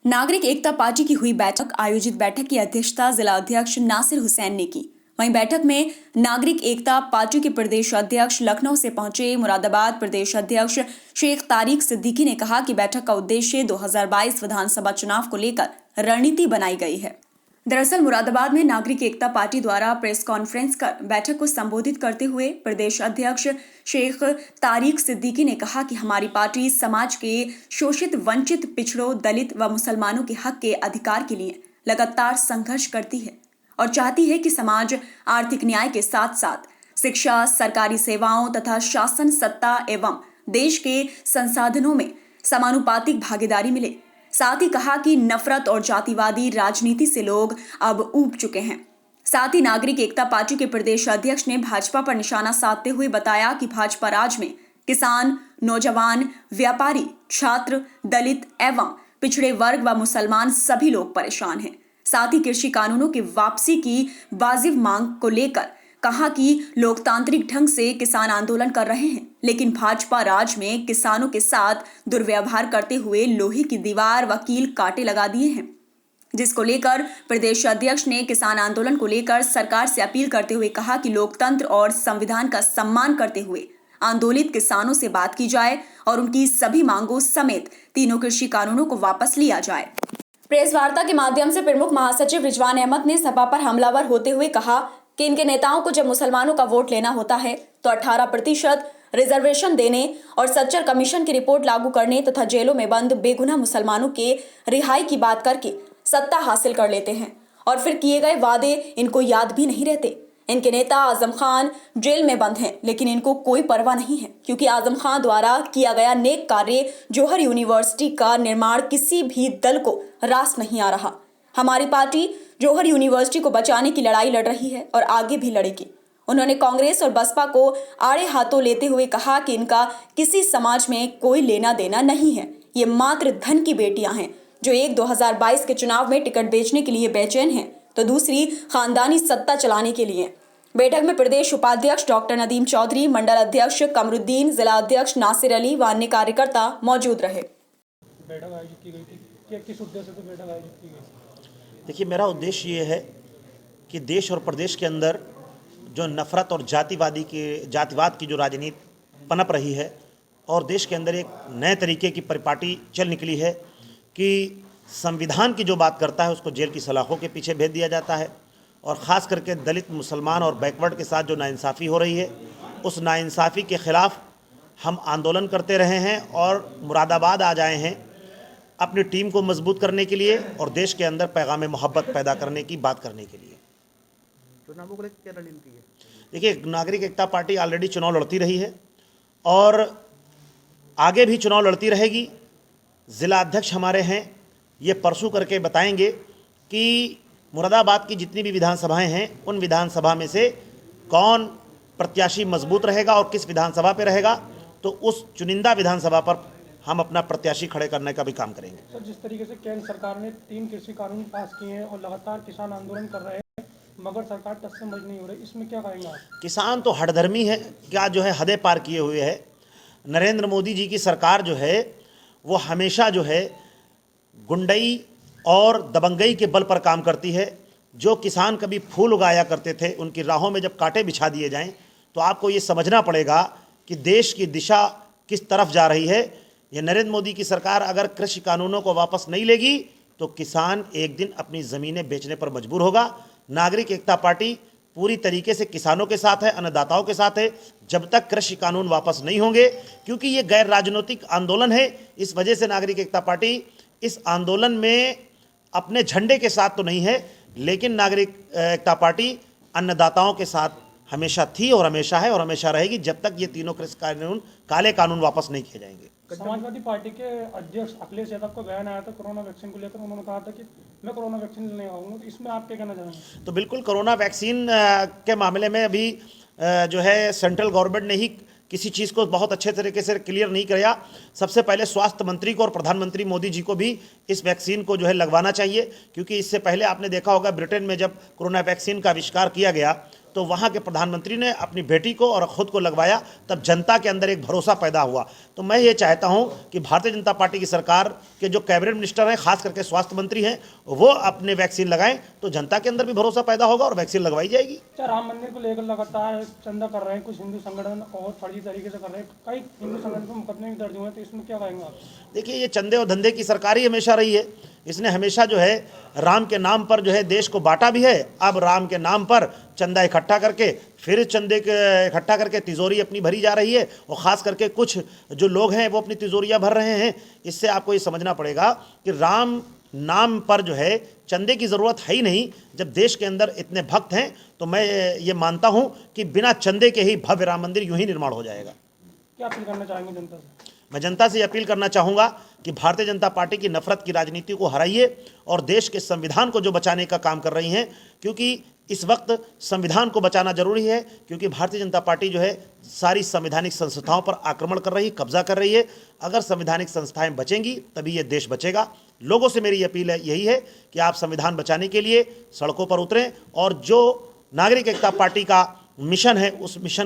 नागरिक एकता पार्टी की हुई बैठक। आयोजित बैठक की अध्यक्षता जिला अध्यक्ष नासिर हुसैन ने की। वहीं बैठक में नागरिक एकता पार्टी के प्रदेश अध्यक्ष लखनऊ से पहुंचे मुरादाबाद प्रदेश अध्यक्ष शेख तारिक सिद्दीकी ने कहा कि बैठक का उद्देश्य 2022 विधानसभा चुनाव को लेकर रणनीति बनाई गई है। दरअसल मुरादाबाद में नागरिक एकता पार्टी द्वारा प्रेस कॉन्फ्रेंस कर बैठक को संबोधित करते हुए प्रदेश अध्यक्ष शेख तारिक सिद्दीकी ने कहा कि हमारी पार्टी समाज के शोषित, वंचित, पिछड़ों, दलित व मुसलमानों के हक के अधिकार के लिए लगातार संघर्ष करती है और चाहती है कि समाज आर्थिक न्याय के साथ साथ शिक्षा, सरकारी सेवाओं तथा शासन सत्ता एवं देश के संसाधनों में समानुपातिक भागीदारी मिले। साथ ही कहा कि नफरत और जातिवादी राजनीति से लोग अब ऊब चुके हैं। साथ ही नागरिक एकता पार्टी के प्रदेश अध्यक्ष ने भाजपा पर निशाना साधते हुए बताया कि भाजपा राज में किसान, नौजवान, व्यापारी, छात्र, दलित एवं पिछड़े वर्ग व मुसलमान सभी लोग परेशान हैं। साथ ही कृषि कानूनों की वापसी की वाजिब मांग को लेकर कहा कि लोकतांत्रिक ढंग से किसान आंदोलन कर रहे हैं, लेकिन भाजपा राज में किसानों के साथ दुर्व्यवहार करते हुए लोहे की दीवार व कील कांटे लगा दिए हैं, जिसको लेकर प्रदेश अध्यक्ष ने किसान आंदोलन को लेकर सरकार से अपील करते हुए कहा कि लोकतंत्र और संविधान का सम्मान करते हुए आंदोलित किसानों से बात की जाए और उनकी सभी मांगों समेत तीनों कृषि कानूनों को वापस लिया जाए। प्रेस वार्ता के माध्यम से प्रमुख महासचिव रिजवान अहमद ने सभा पर हमलावर होते हुए कहा कि इनके नेताओं को जब मुसलमानों का वोट लेना होता है तो 18% रिजर्वेशन देने और सच्चर कमीशन की रिपोर्ट लागू करने तथा जेलों में बंद बेगुनाह मुसलमानों के रिहाई की बात करके सत्ता हासिल कर लेते हैं और फिर किए गए वादे इनको याद भी नहीं रहते। इनके नेता आजम खान जेल में बंद हैं, लेकिन इनको कोई परवाह नहीं है क्योंकि आजम खान द्वारा किया गया नेक कार्य जौहर यूनिवर्सिटी का निर्माण किसी भी दल को रास नहीं आ रहा। हमारी पार्टी जौहर यूनिवर्सिटी को बचाने की लड़ाई लड़ रही है और आगे भी लड़ेगी। उन्होंने कांग्रेस और बसपा को आड़े हाथों लेते हुए कहा कि इनका किसी समाज में कोई लेना देना नहीं है। ये मात्र धन की बेटियां हैं जो एक 2022 के चुनाव में टिकट बेचने के लिए बेचैन हैं तो दूसरी खानदानी सत्ता चलाने के लिए। बैठक में प्रदेश उपाध्यक्ष डॉक्टर नदीम चौधरी, मंडल अध्यक्ष कमरुद्दीन, जिला अध्यक्ष नासिर अली व अन्य कार्यकर्ता मौजूद रहे। बैठक आयोजित की गई थी, किस उद्देश्य से बैठक आयोजित की गई? देखिए, मेरा उद्देश्य ये है कि देश और प्रदेश के अंदर जो नफरत और जातिवाद की जो राजनीति पनप रही है और देश के अंदर एक नए तरीके की परिपाटी चल निकली है कि संविधान की जो बात करता है उसको जेल की सलाखों के पीछे भेज दिया जाता है और ख़ास करके दलित, मुसलमान और बैकवर्ड के साथ जो नाइंसाफ़ी हो रही है उस नाइंसाफ़ी के ख़िलाफ़ हम आंदोलन करते रहे हैं और मुरादाबाद आ जाए हैं अपनी टीम को मजबूत करने के लिए और देश के अंदर पैगाम मोहब्बत पैदा करने की बात करने के लिए। चुनावों को लेकर क्या रणनीति है? देखिए, नागरिक एकता पार्टी ऑलरेडी चुनाव लड़ती रही है और आगे भी चुनाव लड़ती रहेगी। ज़िला अध्यक्ष हमारे हैं, ये परसों करके बताएंगे कि मुरादाबाद की जितनी भी विधानसभाएं हैं उन विधानसभा में से कौन प्रत्याशी मजबूत रहेगा और किस विधानसभा पे रहेगा, तो उस चुनिंदा विधानसभा पर हम अपना प्रत्याशी खड़े करने का भी काम करेंगे। सर, जिस तरीके से केंद्र सरकार ने 3 कृषि कानून पास किए हैं और लगातार किसान आंदोलन कर रहे हैं मगर सरकार टस से मज नहीं हो रही, इसमें क्या कहेंगे आप? किसान तो हठधर्मी है, क्या जो है हदें पार किए हुए है। नरेंद्र मोदी जी की सरकार जो है वो हमेशा जो है गुंडई और दबंगई के बल पर काम करती है। जो किसान कभी फूल उगाया करते थे उनकी राहों में जब कांटे बिछा दिए जाएं तो आपको ये समझना पड़ेगा कि देश की दिशा किस तरफ जा रही है। ये नरेंद्र मोदी की सरकार अगर कृषि कानूनों को वापस नहीं लेगी तो किसान एक दिन अपनी ज़मीनें बेचने पर मजबूर होगा। नागरिक एकता पार्टी पूरी तरीके से किसानों के साथ है, अन्नदाताओं के साथ है जब तक कृषि कानून वापस नहीं होंगे, क्योंकि ये गैर राजनीतिक आंदोलन है। इस वजह से नागरिक एकता पार्टी इस आंदोलन में अपने झंडे के साथ तो नहीं है, लेकिन नागरिक एकता पार्टी अन्नदाताओं के साथ हमेशा थी और हमेशा है और हमेशा रहेगी जब तक ये तीनों कृषि कानून, काले कानून वापस नहीं किए जाएंगे। समाजवादी पार्टी के अध्यक्ष अखिलेश यादव को बयान आया था कोरोना वैक्सीन को लेकर, उन्होंने कहा था कि मैं कोरोना वैक्सीन लेने आऊँगा, तो इसमें आप क्या कहना चाहेंगे? तो बिल्कुल कोरोना वैक्सीन के मामले में अभी जो है सेंट्रल गवर्नमेंट ने ही किसी चीज़ को बहुत अच्छे तरीके से क्लियर नहीं किया। सबसे पहले स्वास्थ्य मंत्री को और प्रधानमंत्री मोदी जी को भी इस वैक्सीन को जो है लगवाना चाहिए, क्योंकि इससे पहले आपने देखा होगा ब्रिटेन में जब कोरोना वैक्सीन का आविष्कार किया गया तो वहाँ के प्रधानमंत्री ने अपनी बेटी को और खुद को लगवाया, तब जनता के अंदर एक भरोसा पैदा हुआ। तो मैं ये चाहता हूँ कि भारतीय जनता पार्टी की सरकार के जो कैबिनेट मिनिस्टर हैं, खास करके स्वास्थ्य मंत्री हैं, वो अपने वैक्सीन लगाएं तो जनता के अंदर भी भरोसा पैदा होगा और वैक्सीन लगवाई जाएगी। क्या राम मंदिर को लेकर लगातार चंदा कर रहे हैं कुछ हिंदू संगठन और फर्जी तरीके से कर रहे हैं, कई हिंदू संगठन पर मुकदमे भी दर्ज हुए हैं, तो इसमें क्या कहेंगे आप? देखिए, ये चंदे और धंधे की सरकार ही हमेशा रही है। इसने हमेशा जो है राम के नाम पर जो है देश को बांटा भी है। अब राम के नाम पर चंदा इकट्ठा करके फिर चंदे के इकट्ठा करके तिजोरी अपनी भरी जा रही है, और ख़ास करके कुछ जो लोग हैं वो अपनी तिजोरियां भर रहे हैं। इससे आपको ये समझना पड़ेगा कि राम नाम पर जो है चंदे की ज़रूरत है ही नहीं। जब देश के अंदर इतने भक्त हैं तो मैं ये मानता हूँ कि बिना चंदे के ही भव्य राम मंदिर यूँ ही निर्माण हो जाएगा। क्या अपील करना चाहेंगे जनता से? मैं जनता से अपील करना चाहूँगा कि भारतीय जनता पार्टी की नफरत की राजनीति को हराइए और देश के संविधान को जो बचाने का काम कर रही हैं, क्योंकि इस वक्त संविधान को बचाना जरूरी है, क्योंकि भारतीय जनता पार्टी जो है सारी संवैधानिक संस्थाओं पर आक्रमण कर रही, कब्जा कर रही है। अगर संवैधानिक संस्थाएं बचेंगी तभी ये देश बचेगा। लोगों से मेरी अपील है यही है कि आप संविधान बचाने के लिए सड़कों पर उतरें और जो नागरिक एकता पार्टी का मिशन है उस मिशन